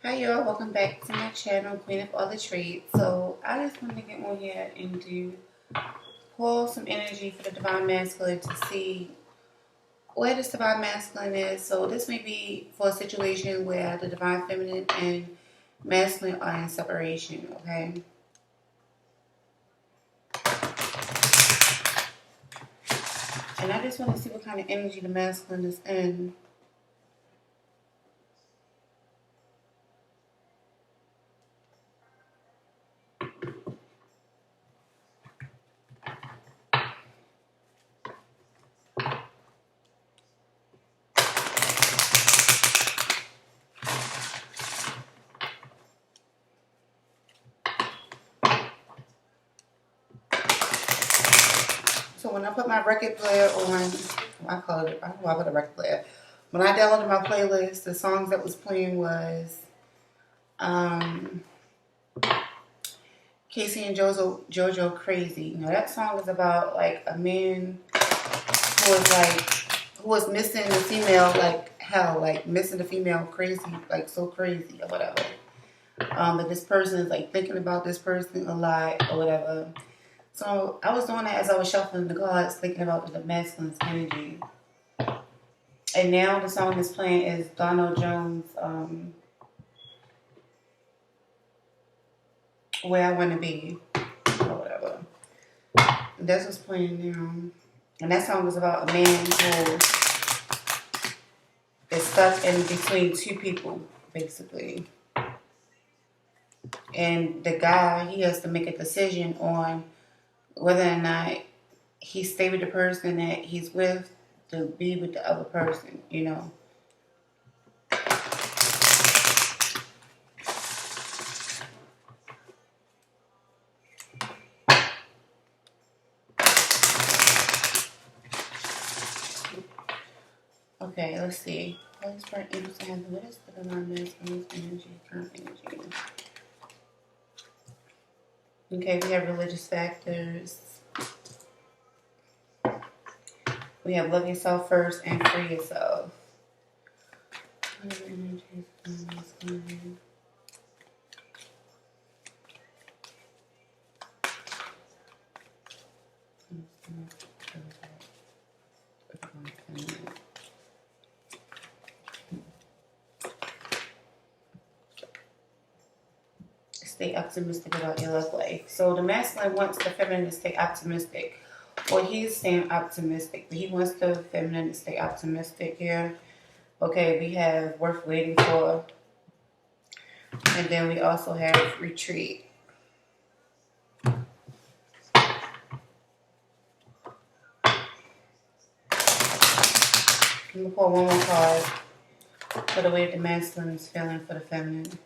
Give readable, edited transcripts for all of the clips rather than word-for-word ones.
Hi y'all, welcome back to my channel, Queen of All the Trades. So I just wanted to get on here and pull some energy for the Divine Masculine to see where this Divine Masculine is. So this may be for a situation where the Divine Feminine and Masculine are in separation, okay? And I just want to see what kind of energy the Masculine is in. So when I put my record player on, I call it, I don't know why I put a record player. When I downloaded my playlist, the songs that was playing was um, Casey and JoJo Crazy. Now that song is about like a man who was missing the female like hell, like missing the female crazy, like so crazy or whatever. But this person is like thinking about this person a lot or whatever. So I was doing that as I was shuffling the cards, thinking about the masculine's energy. And now the song that's playing is Donald Jones' Where I Want to Be or whatever. And that's what's playing now. And that song is about a man who is stuck in between two people, basically. And the guy, he has to make a decision on whether or not he stay with the person that he's with to be with the other person, you know. Okay, let's see. What is for angels to handle? What is the divine masculine energy, current energy? Okay, we have religious factors. We have love yourself first and free yourself. Stay optimistic about your love life. So the masculine wants the feminine to stay optimistic. Well, he's staying optimistic, but he wants the feminine to stay optimistic here. Okay, we have worth waiting for. And then we also have retreat. I'm going to pull one more card for the way that the masculine is feeling for the feminine.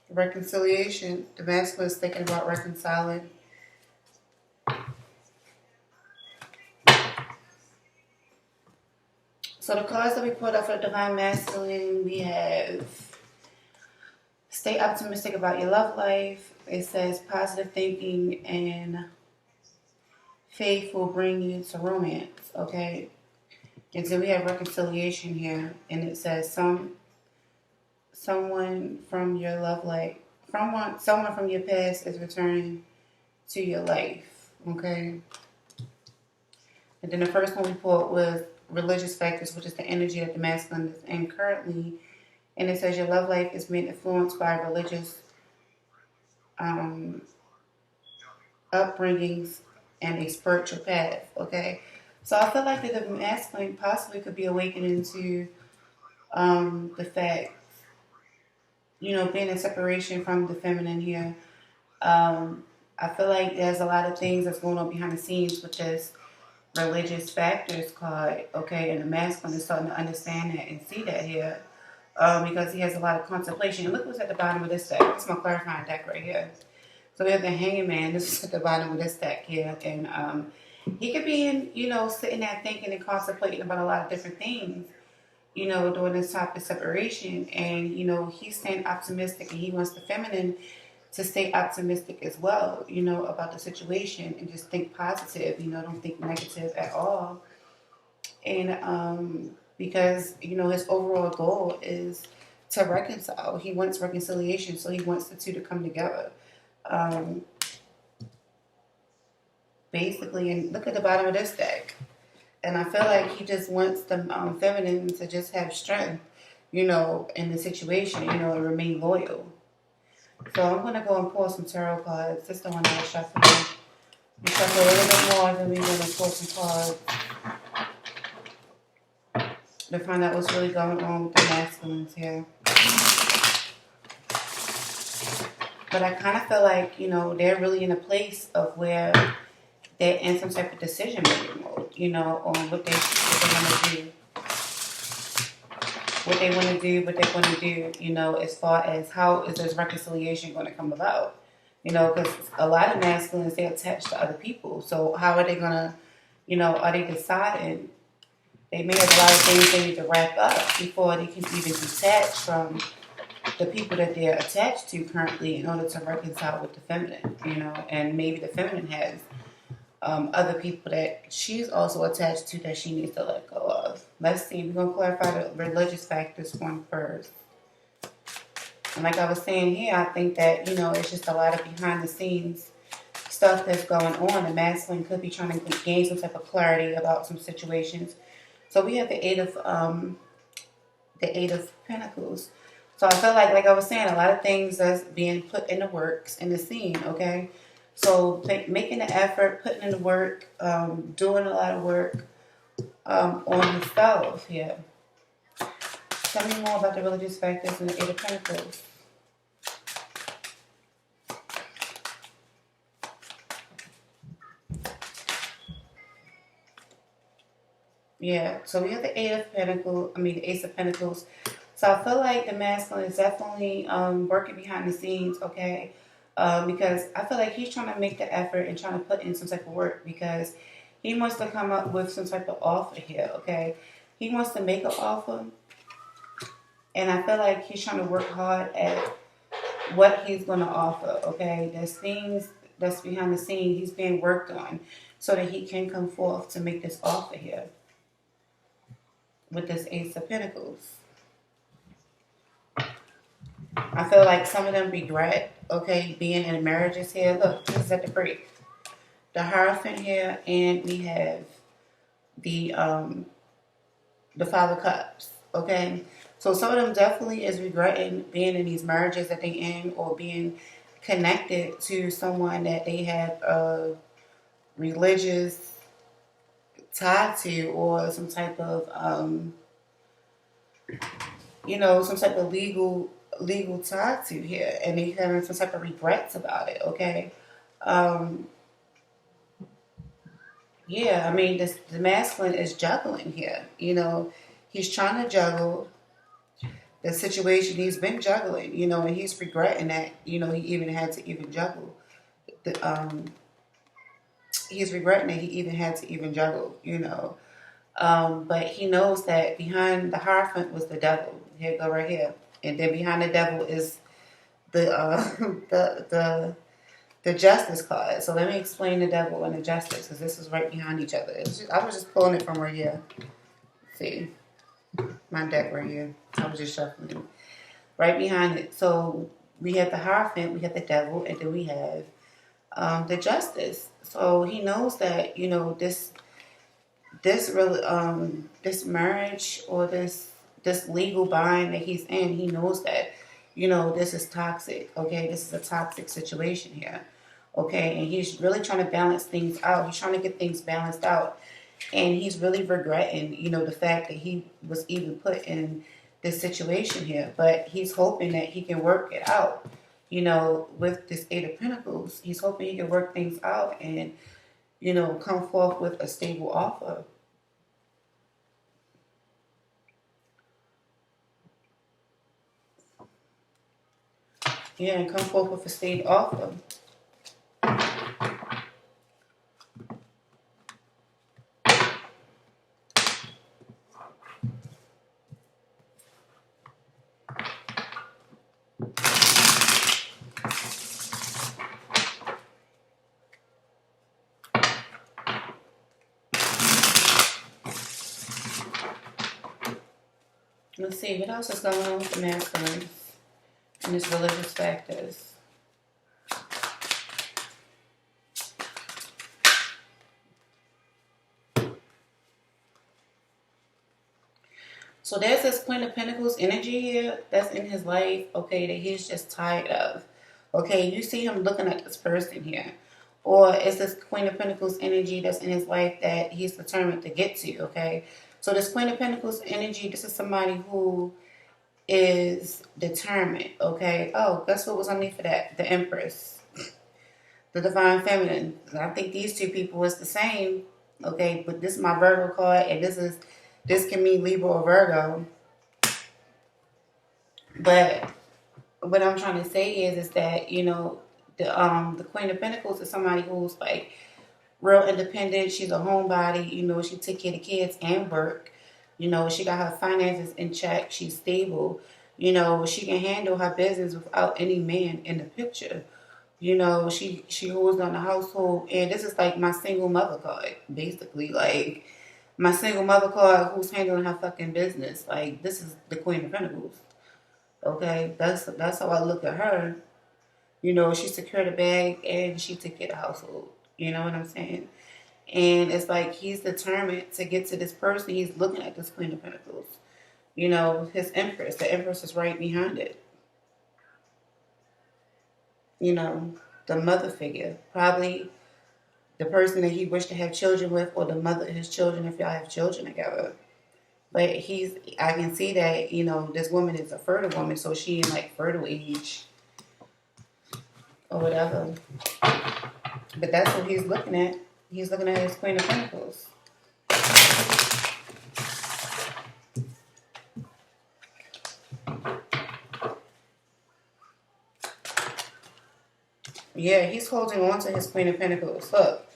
Reconciliation. The masculine is thinking about reconciling. So the cards that we pulled up for the divine masculine, we have stay optimistic about your love life. It says positive thinking and faith will bring you to romance. Okay. And so we have reconciliation here, and it says someone from your love life, someone from your past is returning to your life. Okay. And then the first one we pulled was religious factors, which is the energy that the masculine is in currently. And it says your love life is being influenced by religious upbringings and a spiritual path. Okay. So I feel like that the masculine possibly could be awakening to the fact, being in separation from the feminine here. I feel like there's a lot of things that's going on behind the scenes with this religious factors card, okay, and the masculine is starting to understand that and see that here, because he has a lot of contemplation. And look what's at the bottom of this deck. This is my clarifying deck right here. So we have the Hanging Man. This is at the bottom of this deck here, and he could be sitting there thinking and contemplating about a lot of different things, during this type of separation. And, he's staying optimistic and he wants the feminine to stay optimistic as well, about the situation and just think positive, don't think negative at all. And because, his overall goal is to reconcile. He wants reconciliation, so he wants the two to come together. Um, Basically, and look at the bottom of this deck. And I feel like he just wants the feminine to just have strength, in the situation, and remain loyal. So I'm going to go and pull some tarot cards. This is the one I was shuffling. We shuffle a little bit more, then we're going to pull some cards to find out what's really going on with the masculines here. But I kind of feel like, they're really in a place of where they're in some type of decision making mode, on what they want to do. What they want to do, what they're going to do, as far as how is this reconciliation going to come about. Because a lot of masculines, they're attached to other people. So how are they going to, are they deciding? They may have a lot of things they need to wrap up before they can even detach from the people that they're attached to currently in order to reconcile with the feminine, and maybe the feminine has other people that she's also attached to that she needs to let go of. Let's see. We're going to clarify the religious factors one first. And like I was saying here, I think that, it's just a lot of behind the scenes stuff that's going on. The masculine could be trying to gain some type of clarity about some situations. So we have the Eight of Pentacles. So I feel like I was saying, a lot of things that's being put in the works in the scene, okay? So making the effort, putting in the work, doing a lot of work on yourself here. Tell me more about the religious factors and the Eight of Pentacles. Yeah, so we have the Ace of Pentacles. So I feel like the masculine is definitely working behind the scenes, okay? Because I feel like he's trying to make the effort and trying to put in some type of work because he wants to come up with some type of offer here, okay? He wants to make an offer, and I feel like he's trying to work hard at what he's going to offer, okay? There's things that's behind the scene he's being worked on so that he can come forth to make this offer here with this Ace of Pentacles. I feel like some of them regret, okay, being in marriages here. Look, this is at the break. The Hierophant here, and we have the Five of Cups, okay? So some of them definitely is regretting being in these marriages that they in or being connected to someone that they have a religious tie to or some type of, some type of legal tie to here, and they having some type of regrets about it, okay? Yeah, I mean, the masculine is juggling here. He's trying to juggle the situation. He's been juggling, and he's regretting that, he even had to even juggle. He's regretting that he even had to even juggle, But he knows that behind the Hierophant was the devil. Here, go right here. And then behind the devil is the the Justice card. So let me explain the devil and the Justice, because this is right behind each other. I was just pulling it from right here. See, my deck right here. I was just shuffling it. Right behind it. So we have the Hierophant, we have the devil, and then we have the Justice. So he knows that, this marriage or this legal bind that he's in, he knows that, this is toxic, okay? This is a toxic situation here, okay? And he's really trying to balance things out. He's trying to get things balanced out. And he's really regretting, the fact that he was even put in this situation here. But he's hoping that he can work it out, with this Eight of Pentacles. He's hoping he can work things out and, come forth with a stable offer. Yeah, and come forth with a stable offer. Let's see, what else is going on with the masculine and its religious factors? So there's this Queen of Pentacles energy here that's in his life, okay, that he's just tired of. Okay, you see him looking at this person here. Or it's this Queen of Pentacles energy that's in his life that he's determined to get to, okay? So this Queen of Pentacles energy, this is somebody who is determined, okay? Oh, guess what was underneath for that? The Empress, the Divine Feminine. I think these two people is the same, okay? But this is my Virgo card, and this can mean Libra or Virgo. But what I'm trying to say is that, you know, the Queen of Pentacles is somebody who's like real independent. She's a homebody. You know, she take care of the kids and work. You know, she got her finances in check. She's stable. You know, she can handle her business without any man in the picture. You know, she holds down the household. And this is like my single mother card, basically. Like, my single mother card who's handling her fucking business. Like, this is the Queen of Pentacles. Okay? That's how I look at her. You know, she secured a bag and she took care of the household. You know what I'm saying? And it's like he's determined to get to this person. He's looking at this Queen of Pentacles. You know, his Empress. The Empress is right behind it. You know, the mother figure. Probably the person that he wished to have children with, or the mother of his children if y'all have children together. But I can see that, you know, this woman is a fertile woman, so she in like fertile age or whatever. But that's what he's looking at. He's looking at his Queen of Pentacles. Yeah, he's holding on to his Queen of Pentacles. Look,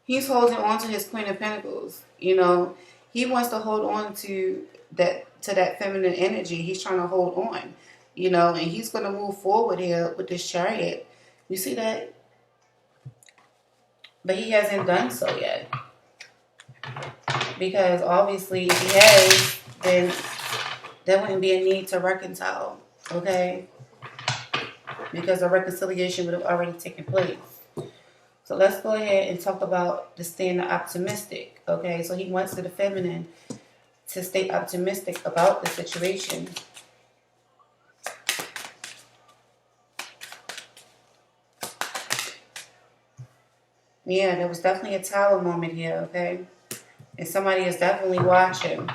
he's holding on to his Queen of Pentacles. You know, he wants to hold on to that feminine energy. He's trying to hold on. You know, and he's going to move forward here with this Chariot. You see that? But he hasn't done so yet. Because obviously if he has, then there wouldn't be a need to reconcile. Okay? Because a reconciliation would have already taken place. So let's go ahead and talk about the staying optimistic. Okay? So he wants the feminine to stay optimistic about the situation. Yeah, there was definitely a tower moment here, okay? And somebody is definitely watching.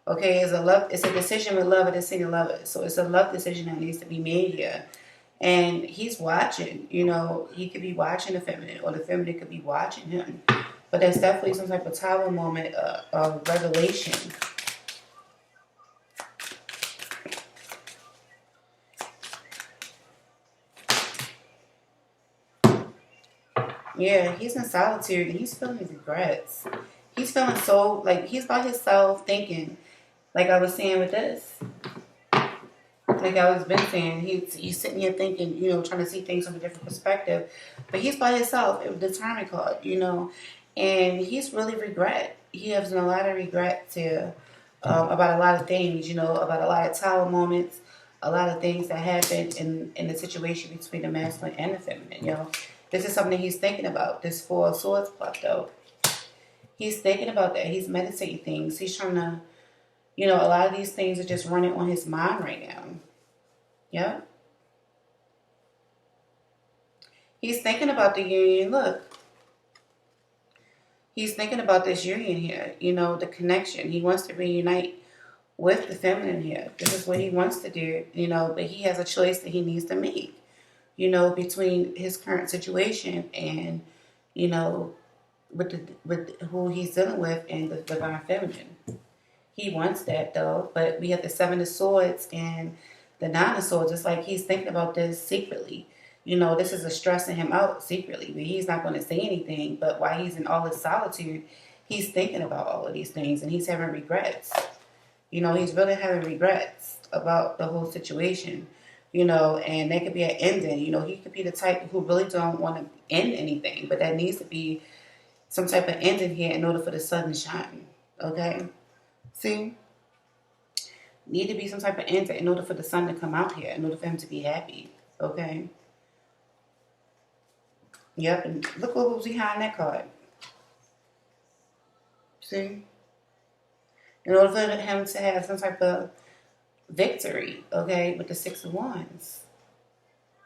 Okay, it's a decision with love, a decision lover. So it's a love decision that needs to be made here. And he's watching, you know, he could be watching the feminine, or the feminine could be watching him. But there's definitely some type of tower moment of revelation. Yeah, he's in solitude and he's feeling regrets. He's feeling so, like, he's by himself thinking, like I was saying with this. Like I was been saying, he's sitting here thinking, you know, trying to see things from a different perspective. But he's by himself. It was the determined card, you know. And he's really regret. He has a lot of regrets here about a lot of things, you know, about a lot of tower moments, a lot of things that happened in the situation between the masculine and the feminine, you know. This is something he's thinking about, this Four of Swords plucked out. He's thinking about that. He's meditating things. He's trying to, you know, a lot of these things are just running on his mind right now. Yeah. He's thinking about the union. Look. He's thinking about this union here. You know, the connection. He wants to reunite with the feminine here. This is what he wants to do, you know, but he has a choice that he needs to make, you know, between his current situation and, you know, with who he's dealing with and the divine feminine. He wants that though, but we have the Seven of Swords and the Nine of Swords. It's like he's thinking about this secretly. You know, this is a stressing him out secretly, but he's not going to say anything. But while he's in all his solitude, he's thinking about all of these things and he's having regrets. You know, he's really having regrets about the whole situation. You know, and there could be an ending. You know, he could be the type who really don't want to end anything, but that needs to be some type of ending here in order for the sun to shine. Okay? See? Need to be some type of answer in order for the son to come out here, in order for him to be happy. Okay. Yep. And look what was behind that card. See? In order for him to have some type of victory, okay, with the Six of Wands,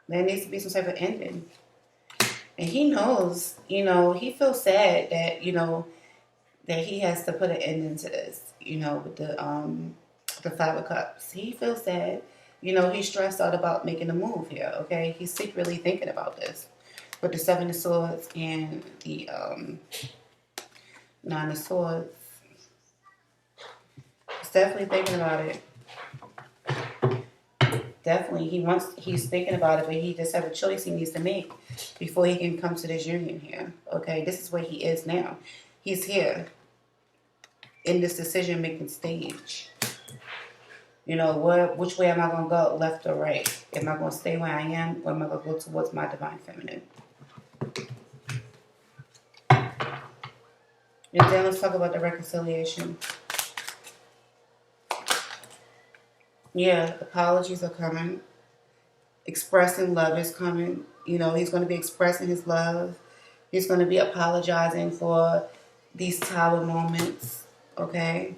there needs to be some type of ending. And he knows, he feels sad that, that he has to put an ending to this, with the Five of Cups. He feels sad. He's stressed out about making a move here, okay? He's secretly thinking about this. With the Seven of Swords and the Nine of Swords. He's definitely thinking about it. Definitely, he's thinking about it, but he just have a choice he needs to make before he can come to this union here. Okay, this is where he is now. He's here in this decision-making stage. Which way am I going to go, left or right? Am I going to stay where I am, or am I going to go towards my divine feminine? And then let's talk about the reconciliation. Yeah, apologies are coming. Expressing love is coming. He's going to be expressing his love. He's going to be apologizing for these tower moments. Okay?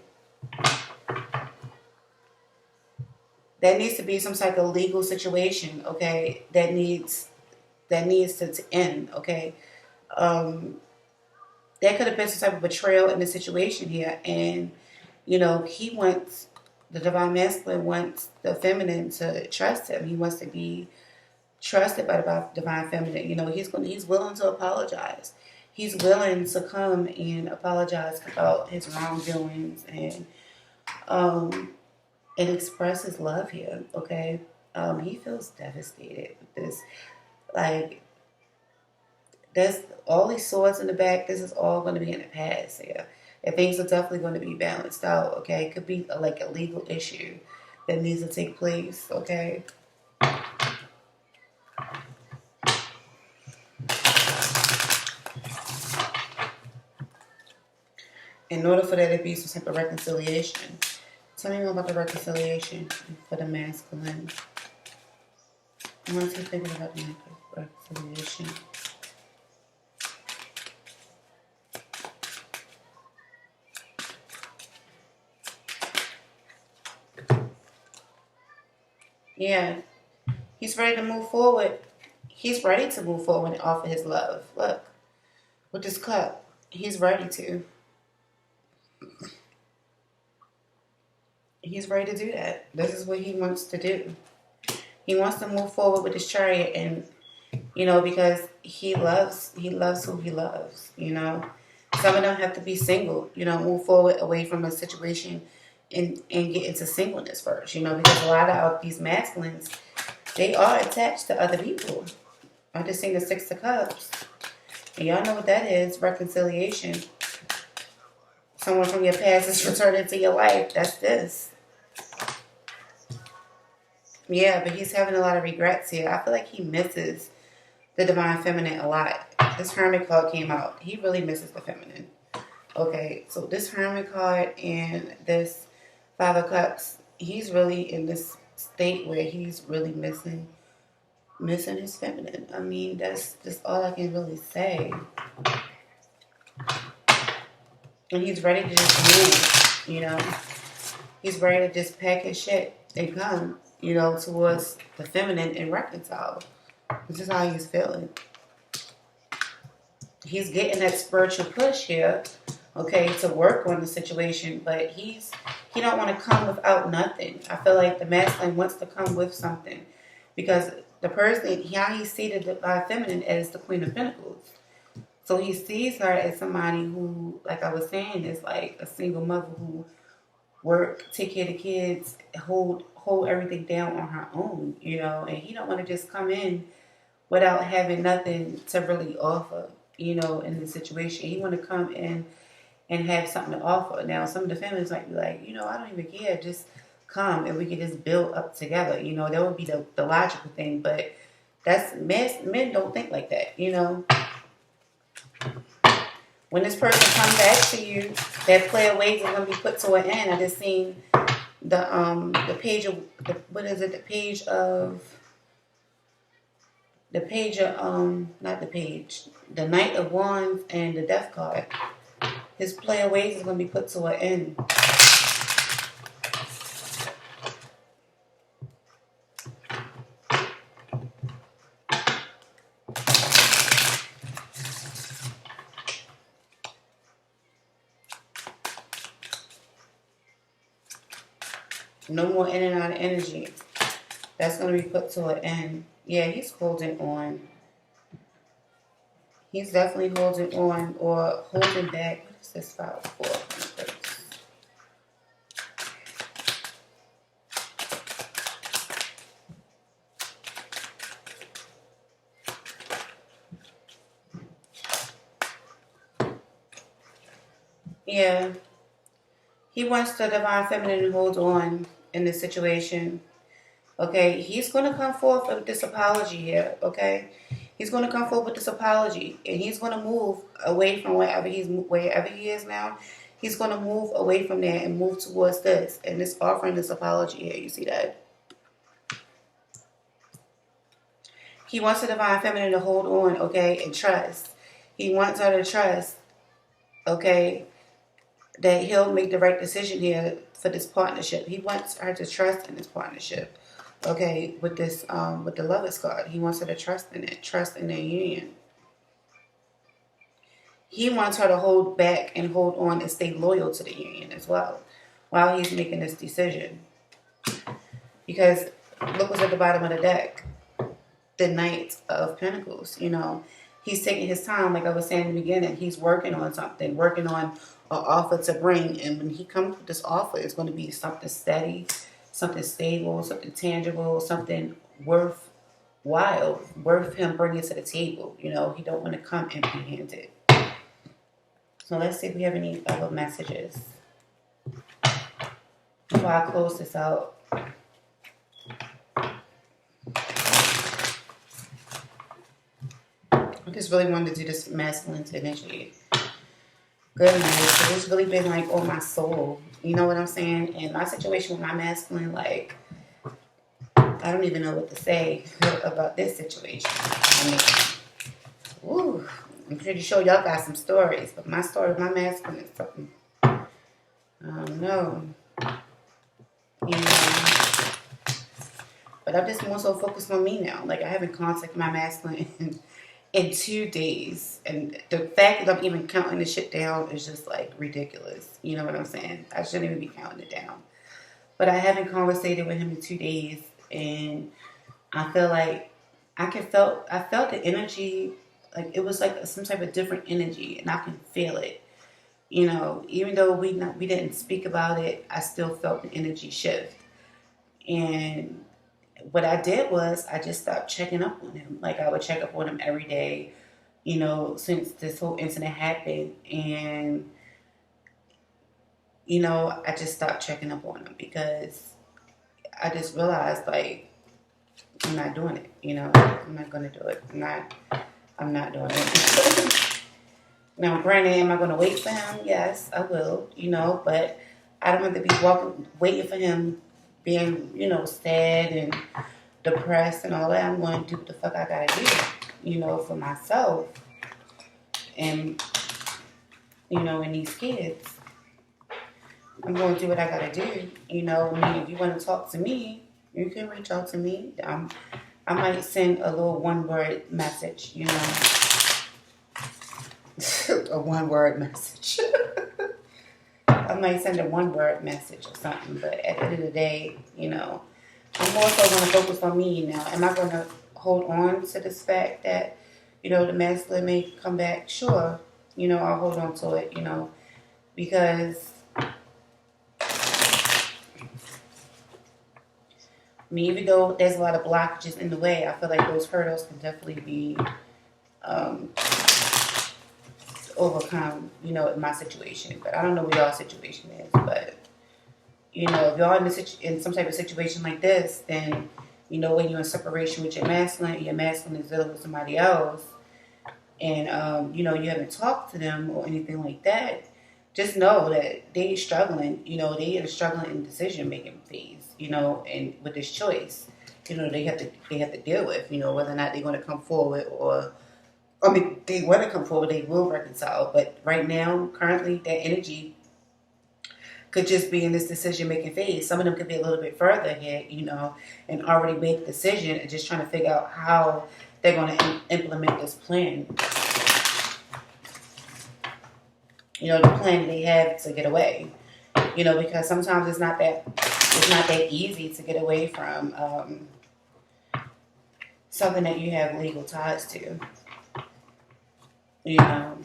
That needs to be some type of legal situation. Okay? That needs to end. Okay? There could have been some type of betrayal in the situation here. And, he wants... The divine masculine wants the feminine to trust him. He wants to be trusted by the divine feminine. He's willing to apologize. He's willing to come and apologize about his wrongdoings and express his love here. Okay, he feels devastated with this. Like, there's all these swords in the back. This is all going to be in the past here. And things are definitely going to be balanced out, okay? It could be like a legal issue that needs to take place, okay? In order for there to be some type of reconciliation, tell me more about the reconciliation for the masculine. What is he thinking about the reconciliation? Yeah, he's ready to move forward. He's ready to move forward and offer his love. Look, with this cup, he's ready to. He's ready to do that. This is what he wants to do. He wants to move forward with his Chariot, and because he loves who he loves. Some of them have to be single. Move forward away from a situation. And get into singleness first, because a lot of these masculines, they are attached to other people. I just seen the Six of Cups. And y'all know what that is, reconciliation. Someone from your past is returning into your life. That's this. Yeah, but he's having a lot of regrets here. I feel like he misses the divine feminine a lot. This Hermit card came out. He really misses the feminine. Okay, so this Hermit card and this Five of Cups, he's really in this state where he's really missing his feminine. I mean, that's just all I can really say. And he's ready to just move, He's ready to just pack his shit and come, towards the feminine and reconcile. This is how he's feeling. He's getting that spiritual push here, okay, to work on the situation, but he don't want to come without nothing. I feel like the masculine wants to come with something, because the person, how he seated the feminine as the Queen of Pentacles. So he sees her as somebody who, like I was saying, is like a single mother who work, take care of the kids, hold everything down on her own, and he don't want to just come in without having nothing to really offer, in the situation. He want to come in and have something to offer. Now, some of the families might be like, I don't even care. Just come and we can just build up together. That would be the logical thing. But that's men don't think like that. When this person comes back to you, that player ways are going to be put to an end. I just seen, the page of what is it? Not the page. The Knight of Wands and the Death card. His play of ways is going to be put to an end. No more in and out of energy. That's going to be put to an end. Yeah, he's holding on. He's definitely holding on or holding back. What is this file for? Yeah. He wants the divine feminine to hold on in this situation. Okay, he's going to come forth with this apology here. Okay, he's going to come forth with this apology, and he's going to move away from wherever he is now. He's going to move away from there and move towards this, and this offering this apology here. You see that? He wants the divine feminine to hold on, okay, and trust. He wants her to trust, okay, that he'll make the right decision here for this partnership. He wants her to trust in this partnership. Okay, with this, with the Lovers card, he wants her to trust in it, trust in their union. He wants her to hold back and hold on and stay loyal to the union as well, while he's making this decision. Because look what's at the bottom of the deck, the Knight of Pentacles. You know, he's taking his time, like I was saying in the beginning. He's working on something, working on an offer to bring, and when he comes with this offer, it's going to be something steady, something stable, something tangible, something worthwhile, worth him bringing to the table. You know, he don't want to come empty-handed. So let's see if we have any other messages before I close this out. I just really wanted to do this masculine energy. Goodness, it's really been like on my soul. You know what I'm saying? And my situation with my masculine, like, I don't even know what to say about this situation. I mean, ooh, I'm pretty sure y'all got some stories, but my story with my masculine is something. I don't know. You know. But I'm just more so focused on me now. Like, I haven't contacted my masculine in 2 days, and the fact that I'm even counting this shit down is just like ridiculous. You know what I'm saying? I shouldn't even be counting it down. But I haven't conversated with him in 2 days, and I feel like I felt the energy, like it was like some type of different energy, and I can feel it. You know, even though we didn't speak about it, I still felt the energy shift. And what I did was I just stopped checking up on him. Like I would check up on him every day, you know, since this whole incident happened. And, you know, I just stopped checking up on him because I just realized, like, I'm not doing it. You know, I'm not going to do it. I'm not doing it. Now, granted, am I going to wait for him? Yes, I will, you know, but I don't have to be waiting for him being, you know, sad and depressed and all that. I'm going to do what the fuck I gotta do, you know, for myself and, you know, and these kids. I'm going to do what I gotta do, you know. I mean, if you want to talk to me, you can reach out to me. I might send a little one-word message, you know. A one-word message. I might send a one-word message or something, but at the end of the day, you know, I'm more so going to focus on me now. Am I going to hold on to this fact that, you know, the masculine may come back? Sure. You know, I'll hold on to it, you know, because, I mean, even though there's a lot of blockages in the way, I feel like those hurdles can definitely be overcome, you know, in my situation. But I don't know what y'all's situation is. But, you know, if y'all in some type of situation like this, then, you know, when you're in separation with your masculine is dealing with somebody else, and, you know, you haven't talked to them or anything like that, just know that they struggling. They are struggling in decision making phase. And with this choice, they have to deal with. Whether or not they're going to come forward, or I mean, they want to come forward, they will reconcile. But right now, currently, that energy could just be in this decision making phase. Some of them could be a little bit further ahead, and already make a decision and just trying to figure out how they're going to implement this plan. The plan they have to get away. Because sometimes it's not that easy to get away from something that you have legal ties to. Let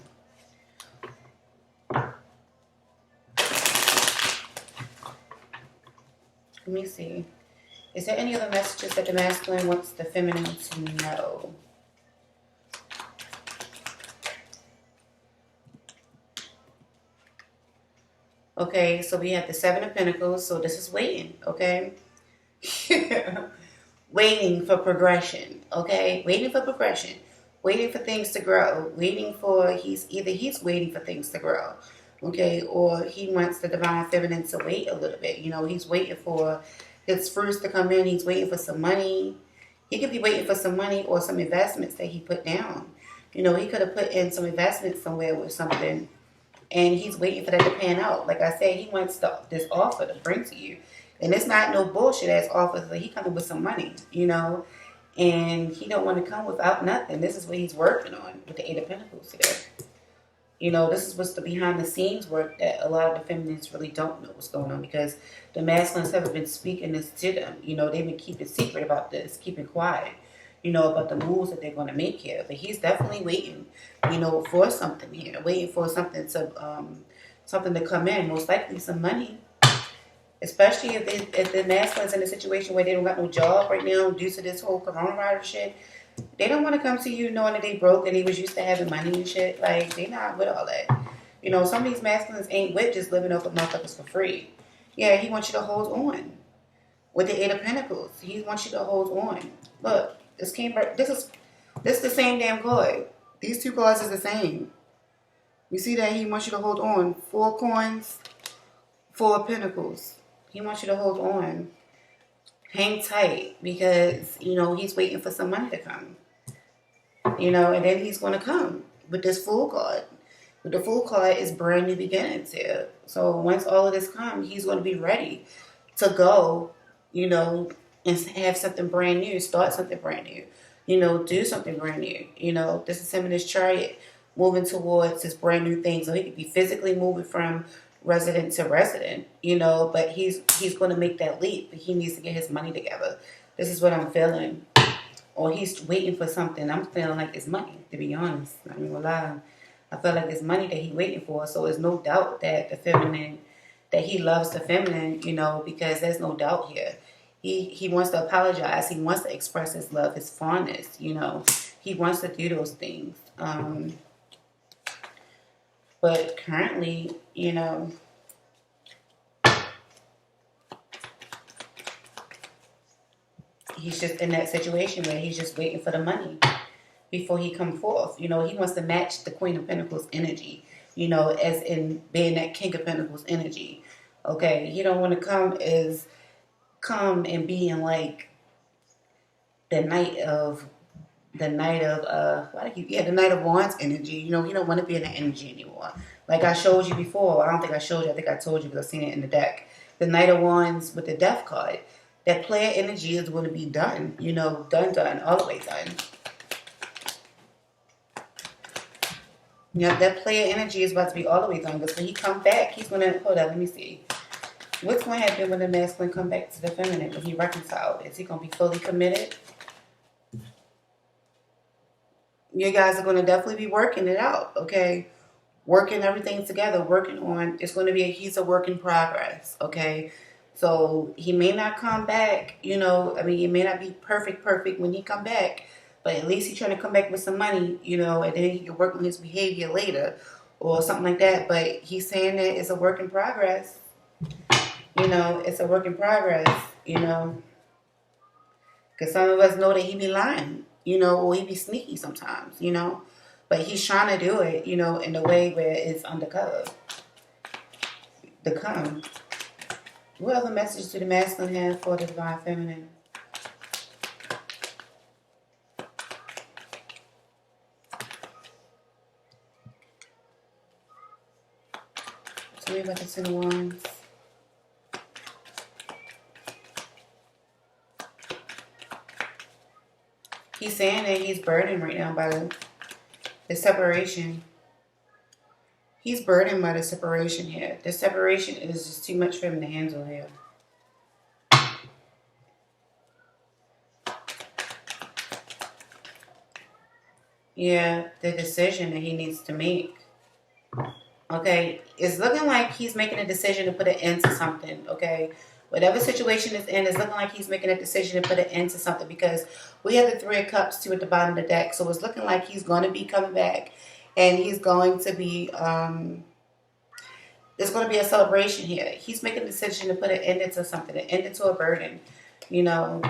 me see. Is there any other messages that the masculine wants the feminine to know? Okay, so we have the Seven of Pentacles, so this is waiting, okay? Waiting for progression, okay? Waiting for progression. Waiting for things to grow. He's waiting for things to grow, okay? Or he wants the divine feminine to wait a little bit. He's waiting for his fruits to come in. He's waiting for some money. He could be waiting for some money or some investments that he put down. He could have put in some investments somewhere with something, and he's waiting for that to pan out. Like I said, he wants this offer to bring to you. And it's not no bullshit ass offer. So he coming with some money, and he don't want to come without nothing. This is what he's working on with the Eight of Pentacles here. This is what's the behind the scenes work that a lot of the feminines really don't know what's going on, because the masculines haven't been speaking this to them. They've been keeping secret about this, keeping quiet, about the moves that they're going to make here. But he's definitely waiting, for something here, waiting for something to come in, most likely some money. Especially if the masculine's in a situation where they don't got no job right now due to this whole coronavirus shit. They don't want to come to you knowing that they broke and they was used to having money and shit. Like, they not with all that. Some of these masculines ain't with just living off of motherfuckers for free. Yeah, he wants you to hold on. With the Eight of Pentacles, he wants you to hold on. Look, this is the same damn card. These two cards is the same. You see that he wants you to hold on. 4 coins, 4 of Pentacles. He wants you to hold on. Hang tight, because, he's waiting for some money to come. And then he's going to come with this Fool card. With the Fool card is brand new beginnings here. So once all of this comes, he's going to be ready to go, and have something brand new, start something brand new, do something brand new. This is him in his chariot moving towards this brand new thing. So he could be physically moving from resident to resident, but he's going to make that leap, but he needs to get his money together. This is what I'm feeling. Or he's waiting for something. I'm feeling like it's money, to be honest. I'm not even gonna lie. I feel like it's money that he's waiting for. So there's no doubt that that he loves the feminine, because there's no doubt here. He wants to apologize. He wants to express his love, his fondness, He wants to do those things. But currently, he's just in that situation where he's just waiting for the money before he come forth. He wants to match the Queen of Pentacles energy, as in being that King of Pentacles energy. Okay, he don't want to come and be in like the Knight of the Knight of Wands energy. He don't want to be in that energy anymore. Like I showed you before. I don't think I showed you. I think I told you because I've seen it in the deck. The Knight of Wands with the Death card. That player energy is going to be done. Done, all the way done. That player energy is about to be all the way done. Because when he come back, he's going to... Hold on, let me see. What's going to happen when the masculine come back to the feminine? When he reconciled? Is he going to be fully committed? You guys are going to definitely be working it out, okay? Working everything together, working on... He's a work in progress, okay? So he may not come back, it may not be perfect when he come back, but at least he's trying to come back with some money, and then he can work on his behavior later or something like that. But he's saying that it's a work in progress, it's a work in progress, because some of us know that he be lying, or he be sneaky sometimes, but he's trying to do it, in a way where it's undercover. to come. What other message do the masculine have for the divine feminine? Tell me about the Ten of Wands. He's saying that he's burdened right now by the separation. He's burdened by the separation here. The separation is just too much for him to handle here. Yeah, the decision that he needs to make. Okay, it's looking like he's making a decision to put an end to something, okay? Whatever situation is in, it's looking like he's making a decision to put an end to something because we have the Three of Cups too at the bottom of the deck. So it's looking like he's going to be coming back and he's going to be, there's going to be a celebration here. He's making a decision to put an end to something, an end to a burden, you know.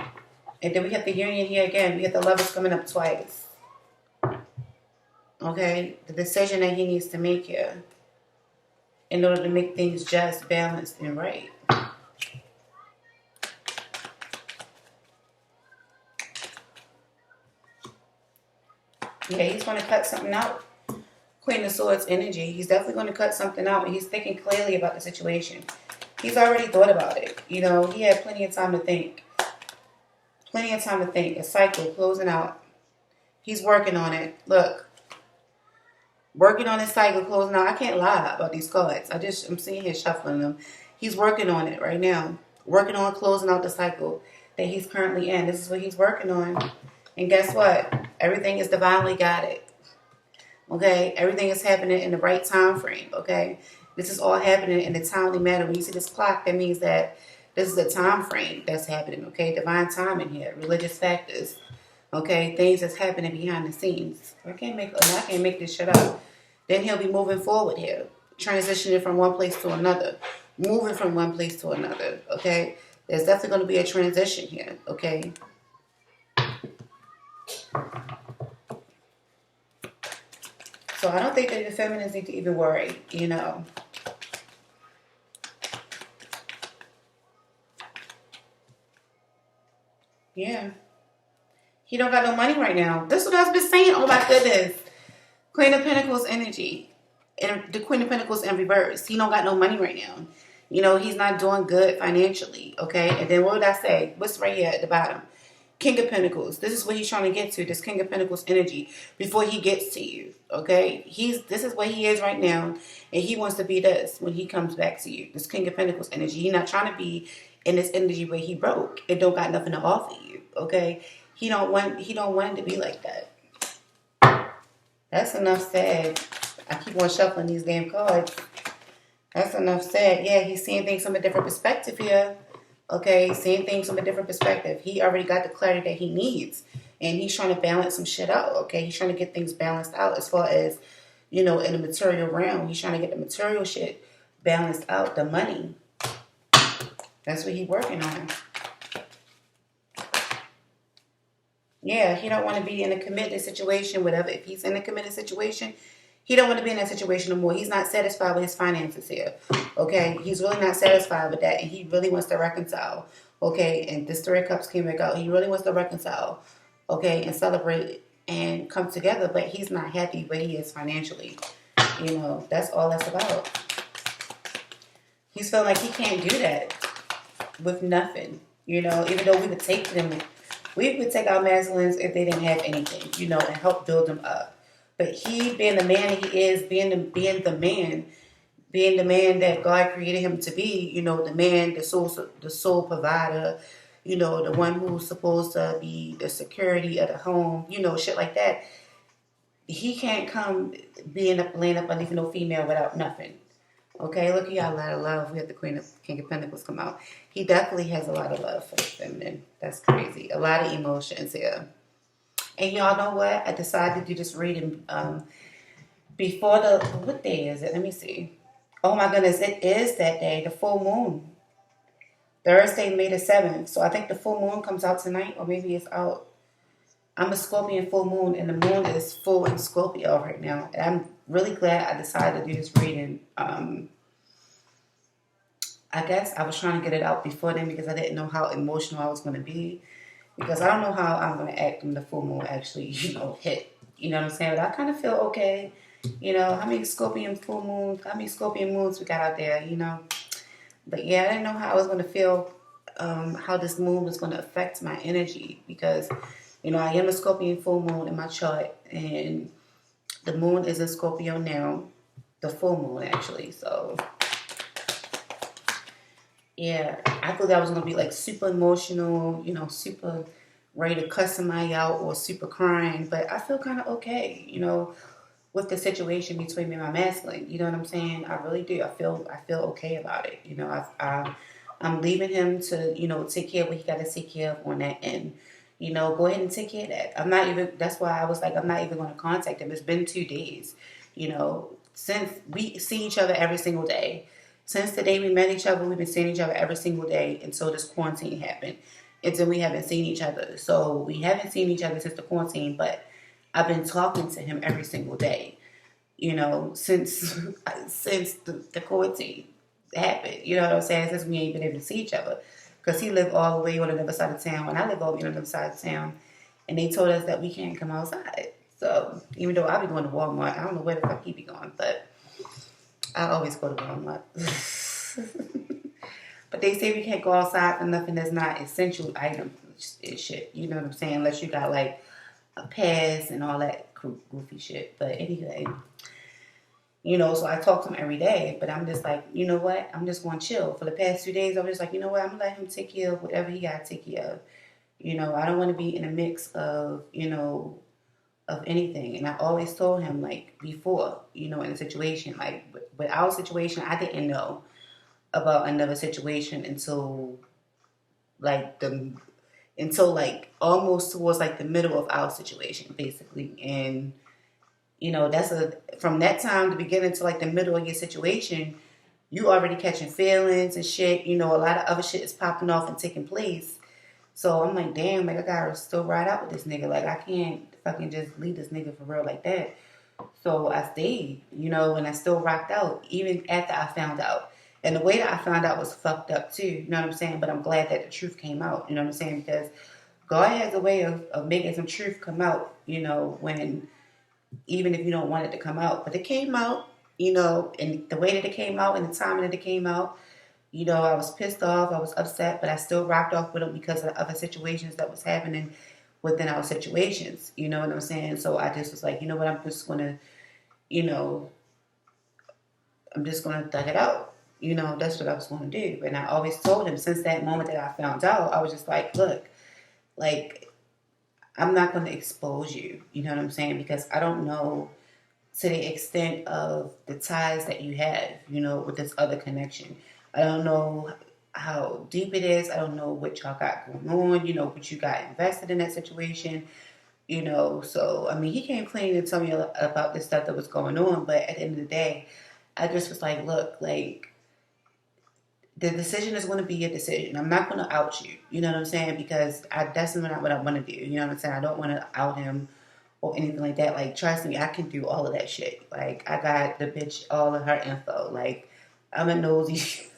And then we have the Union here again. We have the Lovers coming up twice. Okay, the decision that he needs to make here in order to make things just, balanced, and right. Yeah, he's going to cut something out. Queen of Swords energy. He's definitely going to cut something out. And he's thinking clearly about the situation. He's already thought about it. You know, he had plenty of time to think. Plenty of time to think. A cycle closing out. He's working on it. Look. Working on his cycle closing out. I can't lie about these cards. I'm seeing him shuffling them. He's working on it right now. Working on closing out the cycle that he's currently in. This is what he's working on. And guess what? Everything is divinely guided. Okay? Everything is happening in the right time frame. Okay? This is all happening in a timely manner. When you see this clock, that means that this is a time frame that's happening. Okay? Divine timing here. Religious factors. Okay? Things that's happening behind the scenes. I can't make this shit up. Then he'll be moving forward here. Transitioning from one place to another. Moving from one place to another. Okay? There's definitely going to be a transition here. Okay? So I don't think that the feminines need to even worry, you know. Yeah. He don't got no money right now. This is what I've been saying. Oh my goodness. Queen of Pentacles energy. And the Queen of Pentacles in reverse. He don't got no money right now. You know, he's not doing good financially. Okay. And then what would I say? What's right here at the bottom? King of Pentacles. This is what he's trying to get to. This King of Pentacles energy before he gets to you. Okay. This is where he is right now. And he wants to be this when he comes back to you. This King of Pentacles energy. He's not trying to be in this energy where he broke. It don't got nothing to offer you. Okay. He don't want it to be like that. That's enough said. I keep on shuffling these damn cards. That's enough said. Yeah, he's seeing things from a different perspective here. Okay, seeing things from a different perspective. He already got the clarity that he needs. And he's trying to balance some shit out. Okay, he's trying to get things balanced out as far as, you know, in the material realm. He's trying to get the material shit balanced out. The money. That's what he's working on. Yeah, he don't want to be in a committed situation, whatever. If he's in a committed situation, he don't want to be in that situation no more. He's not satisfied with his finances here. Okay, he's really not satisfied with that, and he really wants to reconcile. Okay, and this Three of Cups came back out. He really wants to reconcile. Okay, and celebrate and come together, but he's not happy where he is financially. You know, that's all that's about. He's feeling like he can't do that with nothing. You know, even though we would take them. We would take our masculines if they didn't have anything, you know, and help build them up. But he, being the man that he is, being the man that God created him to be, you know, the man, the soul provider, you know, the one who's supposed to be the security of the home, you know, shit like that. He can't come laying up underneath no female without nothing. Okay, look, he got a lot of love. We had the King of Pentacles come out. He definitely has a lot of love for the feminine. That's crazy. A lot of emotions here. And y'all know what? I decided to do this reading before what day is it? Let me see. Oh my goodness, it is that day, the full moon. Thursday, May the 7th. So I think the full moon comes out tonight, or maybe it's out. I'm a Scorpion full moon, and the moon is full in Scorpio right now. And I'm really glad I decided to do this reading I guess I was trying to get it out before then because I didn't know how emotional I was going to be. Because I don't know how I'm going to act when the full moon actually, hit. You know what I'm saying? But I kind of feel okay. How many Scorpion moons we got out there, But yeah, I didn't know how I was going to feel, how this moon was going to affect my energy. Because, I am a Scorpion full moon in my chart. And the moon is in Scorpio now. The full moon, actually. So yeah, I thought that was gonna be like super emotional, super ready to cuss somebody out or super crying. But I feel kind of okay, with the situation between me and my masculine. You know what I'm saying? I really do. I feel okay about it. I'm leaving him to take care of what he got to take care of on that end. Go ahead and take care of that. I'm not even. That's why I was like, I'm not even going to contact him. It's been 2 days. Since we see each other every single day. Since the day we met each other, we've been seeing each other every single day until this quarantine happened. Until we haven't seen each other. So we haven't seen each other since the quarantine, but I've been talking to him every single day, since since the quarantine happened. You know what I'm saying? Since we ain't been able to see each other. Because he lived all the way on the other side of town, and I live all the way on the other side of town. And they told us that we can't come outside. So even though I be going to Walmart, I don't know where the fuck he be going, but I always go to Walmart. But they say we can't go outside for nothing that's not essential items and shit. You know what I'm saying? Unless you got like a pass and all that goofy shit. But anyway, so I talk to him every day. But I'm just like, you know what? I'm just going to chill. For the past 2 days, I was just like, you know what? I'm going to let him take care of whatever he got to take care of. I don't want to be in a mix of, of anything. And I always told him, like, before, in a situation, like, with our situation, I didn't know about another situation until almost towards like the middle of our situation, basically. And that's from that time, the beginning to like the middle of your situation, you already catching feelings and shit. A lot of other shit is popping off and taking place. So I'm like, damn, like I gotta still ride out with this nigga. Like I can't fucking just leave this nigga for real like that. So I stayed, and I still rocked out even after I found out. And the way that I found out was fucked up too, you know what I'm saying? But I'm glad that the truth came out, you know what I'm saying? Because God has a way of making some truth come out, when even if you don't want it to come out. But it came out, and the way that it came out and the timing that it came out, I was pissed off, I was upset, but I still rocked off with him because of the other situations that was happening within our situations, you know what I'm saying? So I just was like, you know what, I'm just going to thug it out. That's what I was going to do. And I always told him since that moment that I found out, I was just like, look, like, I'm not going to expose you. You know what I'm saying? Because I don't know to the extent of the ties that you have, with this other connection. I don't know how deep it is. I don't know what y'all got going on, what you got invested in that situation, So, I mean, he came clean and told me about this stuff that was going on. But at the end of the day, I just was like, look, like, the decision is going to be your decision. I'm not going to out you. You know what I'm saying? Because that's not what I want to do. You know what I'm saying? I don't want to out him or anything like that. Like, trust me, I can do all of that shit. Like, I got the bitch all of her info. Like, I'm a nosy,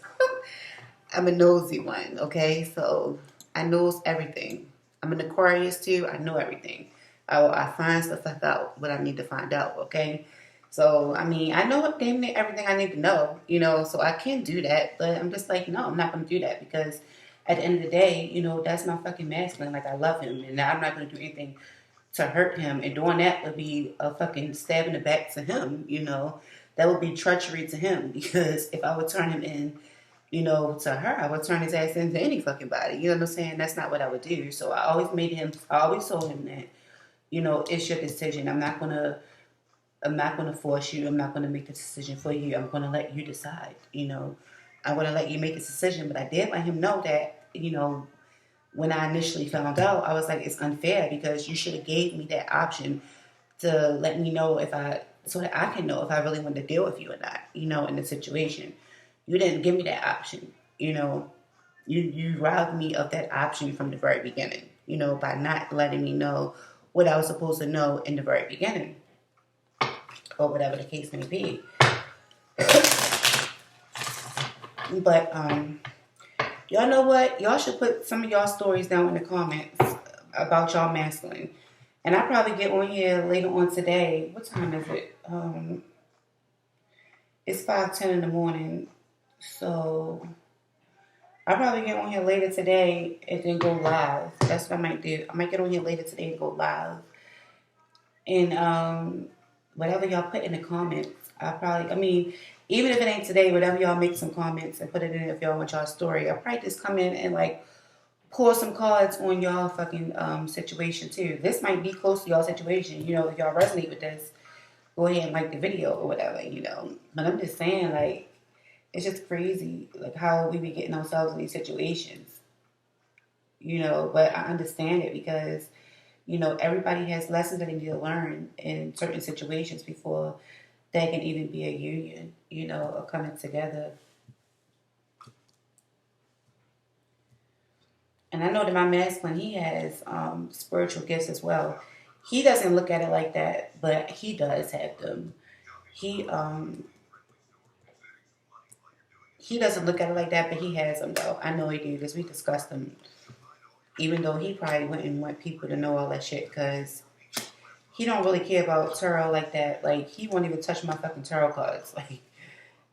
I'm a nosy one, okay? So, I knows everything. I'm an Aquarius, too. I know everything. I find stuff out what I need to find out, okay? So, I mean, I know damn near everything I need to know, so I can do that. But I'm just like, no, I'm not going to do that because at the end of the day, that's my fucking masculine. Like, I love him and I'm not going to do anything to hurt him. And doing that would be a fucking stab in the back to him, That would be treachery to him because if I would turn him in, to her, I would turn his ass into any fucking body. You know what I'm saying? That's not what I would do. So I always told him that, it's your decision. I'm not going to force you. I'm not going to make the decision for you. I'm going to let you decide, I'm going to let you make this decision. But I did let him know that, when I initially found out, I was like, it's unfair because you should have gave me that option to let me know so that I can know if I really want to deal with you or not, in the situation. You didn't give me that option, You robbed me of that option from the very beginning, by not letting me know what I was supposed to know in the very beginning. Or whatever the case may be. But y'all know what? Y'all should put some of y'all stories down in the comments about y'all masculine. And I probably get on here later on today. What time is it? It's 5:10 in the morning. So I'll probably get on here later today and then go live. That's what I might do. I might get on here later today and go live. And whatever y'all put in the comments, even if it ain't today, whatever y'all make some comments and put it in if y'all want y'all story. I'll probably just come in and like pour some cards on y'all fucking situation too. This might be close to y'all situation. You know, if y'all resonate with this, go ahead and like the video or whatever, you know. But I'm just saying, like, it's just crazy, like, how we be getting ourselves in these situations, you know. But I understand it because, you know, everybody has lessons that they need to learn in certain situations before they can even be a union, you know, or coming together. And I know that my masculine, he has spiritual gifts as well. He doesn't look at it like that, but he does have them. He he doesn't look at it like that, but he has them though. I know he do because we discussed them. Even though he probably wouldn't want people to know all that shit because he don't really care about tarot like that. Like he won't even touch my fucking tarot cards. Like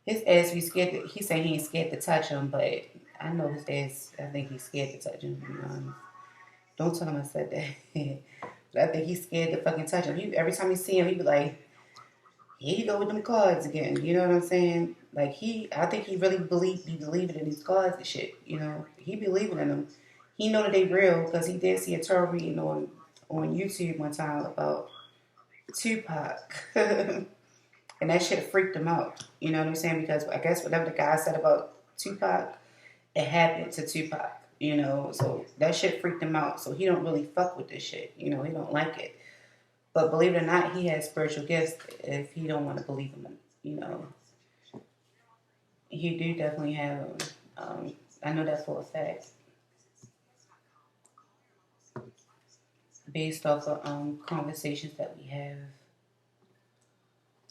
his ass be scared. He say he ain't scared to touch him, but I know his ass. I think he's scared to touch him. Don't tell him I said that. But I think he's scared to fucking touch him. Every time he see him, he be like, "Here you go with them cards again." You know what I'm saying? Like I think he really be believing in these cards and shit. You know, he believing in them. He know that they real because he did see a tarot reading on YouTube one time about Tupac, and that shit freaked him out. You know what I'm saying? Because I guess whatever the guy said about Tupac, it happened to Tupac. You know, so that shit freaked him out. So he don't really fuck with this shit. You know, he don't like it. But believe it or not, he has spiritual gifts. If he don't want to believe him, you know, he do definitely have them. I know that for a fact, based off of conversations that we have.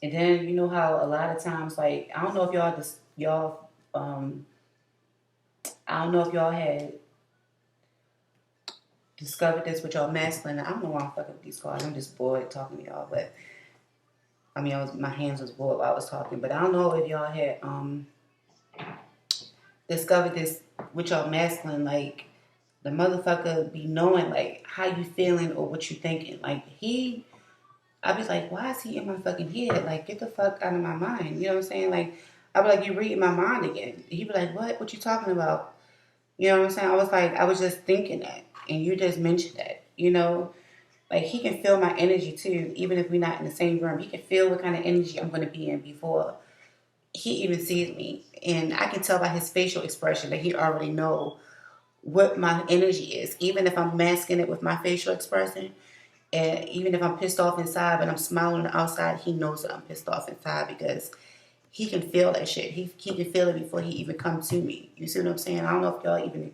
And then you know how a lot of times, like I don't know if I don't know if y'all had discovered this with y'all masculine. I don't know why I'm fucking with these cards. I'm just bored talking to y'all, but my hands was bored while I was talking. But I don't know if y'all had discovered this with y'all masculine, like the motherfucker be knowing like how you feeling or what you thinking. Like I be like, why is he in my fucking head? Like, get the fuck out of my mind. You know what I'm saying? Like, I be like, you reading my mind again. He be like, what? What you talking about? You know what I'm saying? I was like, I was just thinking that. And you just mentioned that. You know? Like, he can feel my energy, too. Even if we're not in the same room. He can feel what kind of energy I'm going to be in before he even sees me. And I can tell by his facial expression that he already know what my energy is. Even if I'm masking it with my facial expression. And even if I'm pissed off inside, but I'm smiling on the outside, he knows that I'm pissed off inside because he can feel that shit. He can feel it before he even comes to me. You see what I'm saying? I don't know if y'all even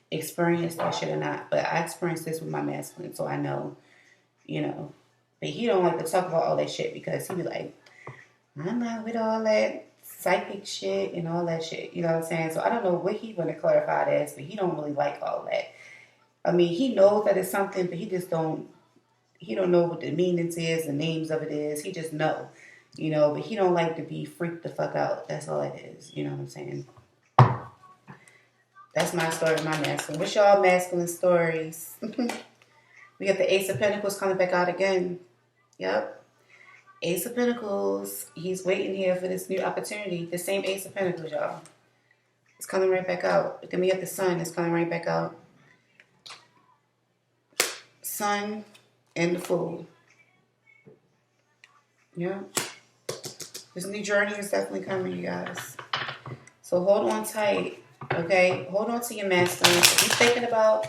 experienced that shit or not, but I experienced this with my masculine, so I know, you know. But he don't like to talk about all that shit because he be like, I'm not with all that psychic shit and all that shit. You know what I'm saying? So I don't know what he want to clarify it as, but he don't really like all that. I mean, he knows that it's something, but he don't know what the meanings is, the names of it is. He just know, you know, but he don't like to be freaked the fuck out. That's all it is. You know what I'm saying? That's my story of my masculine. What's y'all masculine stories? We got the Ace of Pentacles coming back out again. Yep. Ace of Pentacles. He's waiting here for this new opportunity. The same Ace of Pentacles, y'all. It's coming right back out. Then we got the Sun. It's coming right back out. Sun and the Fool. Yeah. This new journey is definitely coming, you guys. So hold on tight, okay? Hold on to your masculine. If you're thinking about,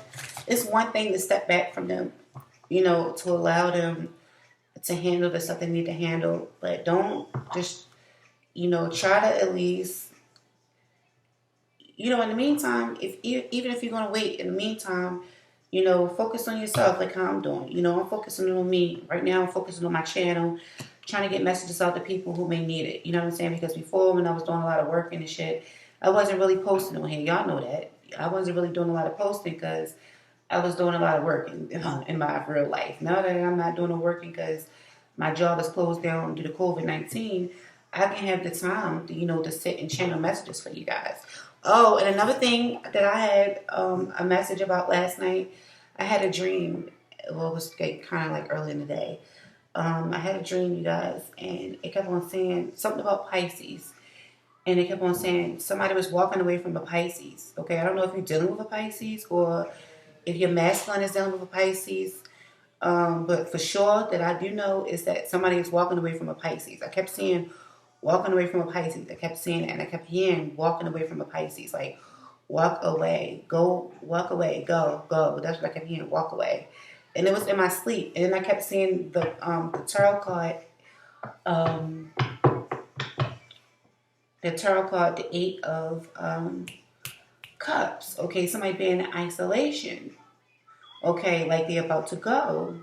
it's one thing to step back from them, you know, to allow them to handle the stuff they need to handle. But don't just, you know, try to at least, you know, in the meantime, even if you're going to wait, in the meantime, you know, focus on yourself like how I'm doing. You know, I'm focusing on me. Right now, I'm focusing on my channel, trying to get messages out to people who may need it. You know what I'm saying? Because before, when I was doing a lot of work and shit, I wasn't really posting on here. Y'all know that. I wasn't really doing a lot of posting because I was doing a lot of working in my real life. Now that I'm not doing no working because my job is closed down due to COVID-19, I can have the time to, to sit and channel messages for you guys. Oh, and another thing that I had a message about last night, I had a dream. Well, it was kind of like early in the day. I had a dream, you guys, and it kept on saying something about Pisces. And it kept on saying somebody was walking away from a Pisces. Okay, I don't know if you're dealing with a Pisces or if your masculine is dealing with a Pisces. But for sure, that I do know is that somebody is walking away from a Pisces. I kept seeing walking away from a Pisces. I kept seeing it, and I kept hearing walking away from a Pisces. Like, walk away, go, walk away, go, go. That's what I kept hearing, walk away. And it was in my sleep. And then I kept seeing the tarot card, um, the Eight of Cups. Okay, somebody being in isolation. Okay, like they're about to go.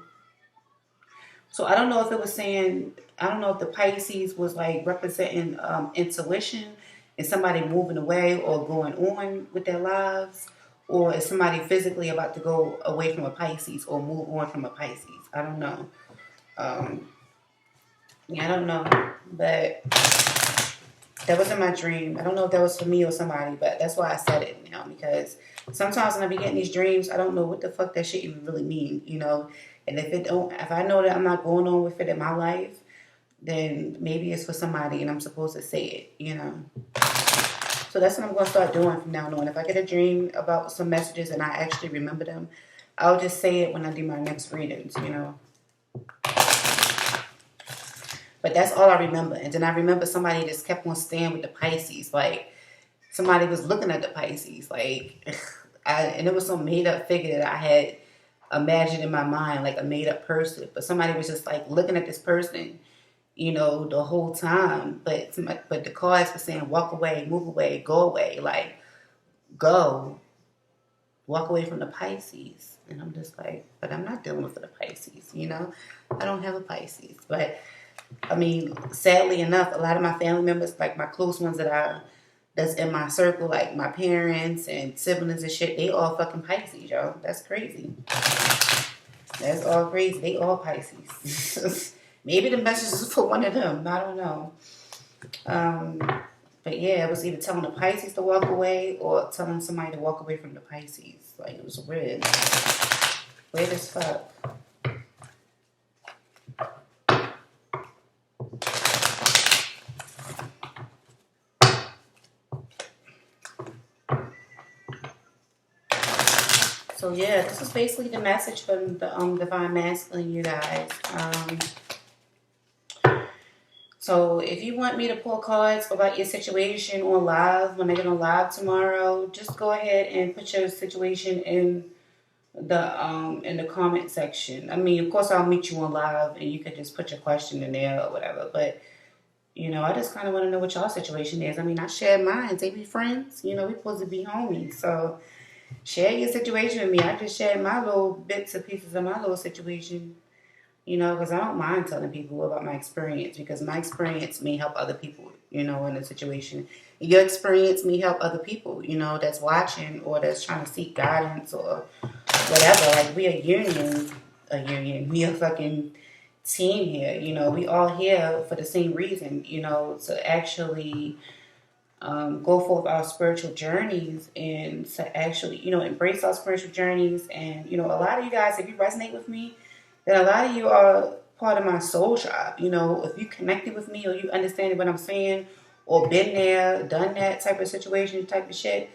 So I don't know if it was saying, I don't know if the Pisces was like representing intuition and somebody moving away or going on with their lives, or is somebody physically about to go away from a Pisces or move on from a Pisces. I don't know. Yeah, I don't know. But that wasn't my dream. I don't know if that was for me or somebody, but that's why I said it now, because sometimes when I be getting these dreams, I don't know what the fuck that shit even really mean, And if I know that I'm not going on with it in my life, then maybe it's for somebody and I'm supposed to say it. So that's what I'm going to start doing from now on. If I get a dream about some messages and I actually remember them, I'll just say it when I do my next readings. But that's all I remember. And then I remember somebody just kept on staying with the Pisces. Like, somebody was looking at the Pisces. Like, and it was some made-up figure that I had imagined in my mind, like a made-up person. But somebody was just, like, looking at this person, the whole time. But the cards were saying, walk away, move away, go away. Like, go. Walk away from the Pisces. And I'm just like, but I'm not dealing with the Pisces, I don't have a Pisces. But I mean, sadly enough, a lot of my family members, like my close ones that's in my circle, like my parents and siblings and shit, they all fucking Pisces, y'all. That's crazy. That's all crazy. They all Pisces. Maybe the message is for one of them. I don't know. But yeah, it was either telling the Pisces to walk away or telling somebody to walk away from the Pisces. Like, it was weird. Weird as fuck. So yeah, this is basically the message from the Divine Masculine, you guys. So if you want me to pull cards about your situation on live, when I get on live tomorrow, just go ahead and put your situation in the comment section. I mean, of course, I'll meet you on live, and you can just put your question in there or whatever. But I just kind of want to know what y'all situation is. I mean, I share mine. They be friends. We supposed to be homies. So share your situation with me. I just shared my little bits and pieces of my little situation, because I don't mind telling people about my experience, because my experience may help other people, in a situation. Your experience may help other people, that's watching or that's trying to seek guidance or whatever. Like, we a union. We a fucking team here, we all here for the same reason, to actually go forth our spiritual journeys and to actually, embrace our spiritual journeys. And, a lot of you guys, if you resonate with me, then a lot of you are part of my soul tribe. If you connected with me or you understand what I'm saying or been there, done that type of situation, type of shit,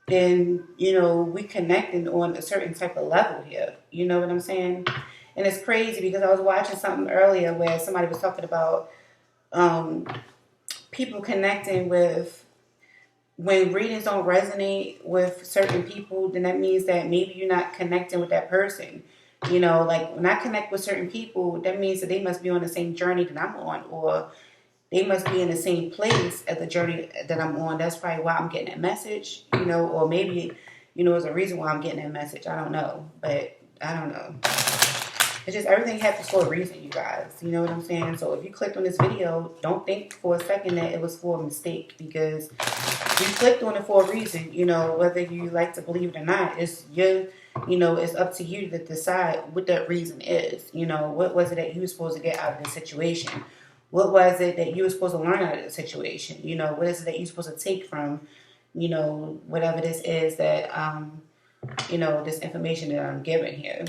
then, we connecting on a certain type of level here. You know what I'm saying? And it's crazy because I was watching something earlier where somebody was talking about people connecting with, when readings don't resonate with certain people, then that means that maybe you're not connecting with that person. Like, when I connect with certain people, that means that they must be on the same journey that I'm on, or they must be in the same place at the journey that I'm on. That's probably why I'm getting that message, or maybe, there's a reason why I'm getting that message. I don't know, but I don't know. It's just everything happens for a reason, you guys. You know what I'm saying? So if you clicked on this video, don't think for a second that it was for a mistake, because you clicked on it for a reason. You know, whether you like to believe it or not, it's your, you know, it's up to you to decide what that reason is. You know, what was it that you were supposed to get out of the situation? What was it that you were supposed to learn out of the situation? You know, what is it that you're supposed to take from, you know, whatever this is that, you know, this information that I'm giving here.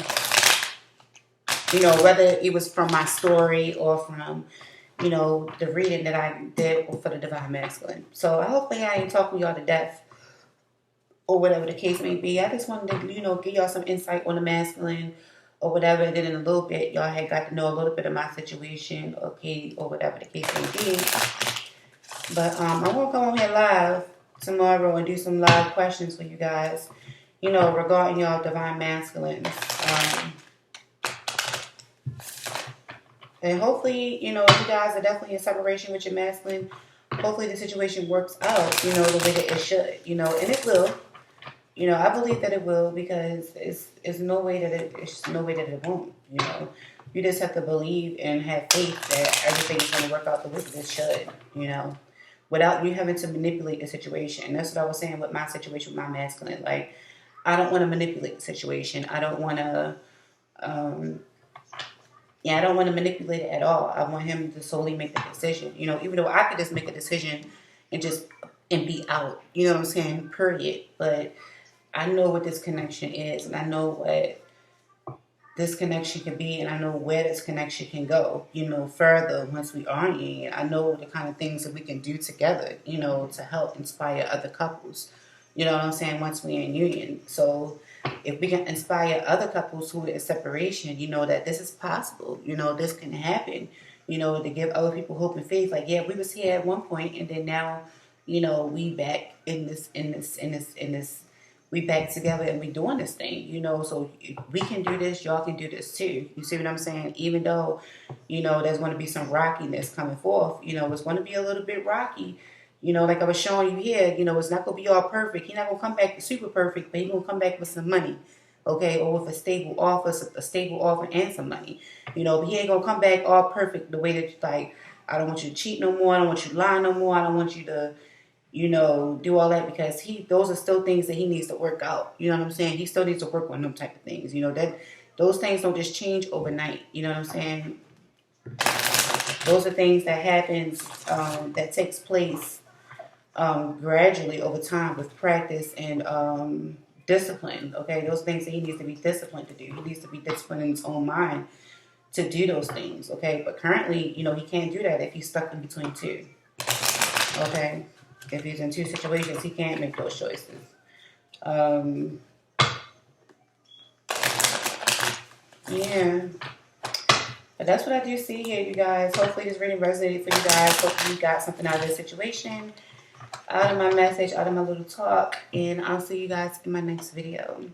You know, whether it was from my story or from, you know, the reading that I did for the Divine Masculine. So hopefully I ain't talking y'all to death or whatever the case may be. I just wanted to, you know, give y'all some insight on the masculine or whatever. And then in a little bit, y'all had got to know a little bit of my situation, okay, or whatever the case may be. But I won't come on here live tomorrow and do some live questions for you guys, you know, regarding y'all Divine Masculines. And hopefully, you know, you guys are definitely in separation with your masculine. Hopefully the situation works out, you know, the way that it should, you know, and it will. You know, I believe that it will, because it's no way that it won't, you know. You just have to believe and have faith that everything is going to work out the way that it should, you know, without you having to manipulate the situation. And that's what I was saying with my situation with my masculine. Like, I don't want to manipulate the situation. I don't want to, I don't want to manipulate it at all. I want him to solely make the decision. You know, even though I could just make a decision and be out. You know what I'm saying? Period. But I know what this connection is, and I know what this connection can be, and I know where this connection can go, you know, further once we are in union. I know the kind of things that we can do together, you know, to help inspire other couples. You know what I'm saying? Once we're in union. So if we can inspire other couples who are in separation, you know, that this is possible, you know, this can happen, you know, to give other people hope and faith. Like, yeah, we was here at one point, and then now, you know, we back in this, we back together and we doing this thing, you know. So we can do this, y'all can do this too. You see what I'm saying? Even though, you know, there's going to be some rockiness coming forth, you know, it's going to be a little bit rocky. You know, like I was showing you here, you know, it's not going to be all perfect. He's not going to come back super perfect, but he's going to come back with some money, okay, or with a stable offer and some money. You know, but he ain't going to come back all perfect the way that, like, I don't want you to cheat no more. I don't want you to lie no more. I don't want you to, you know, do all that, because those are still things that he needs to work out. You know what I'm saying? He still needs to work on them type of things. You know, that those things don't just change overnight. You know what I'm saying? Those are things that happens, that takes place gradually over time with practice and discipline. Okay, those things that he needs to be disciplined to do. He needs to be disciplined in his own mind to do those things. Okay, but currently, you know, he can't do that if he's stuck in between two. Okay, if he's in two situations, he can't make those choices. Yeah. But that's what I do see here, you guys. Hopefully this reading resonated for you guys. Hopefully you got something out of this situation, out of my message, out of my little talk. And I'll see you guys in my next video.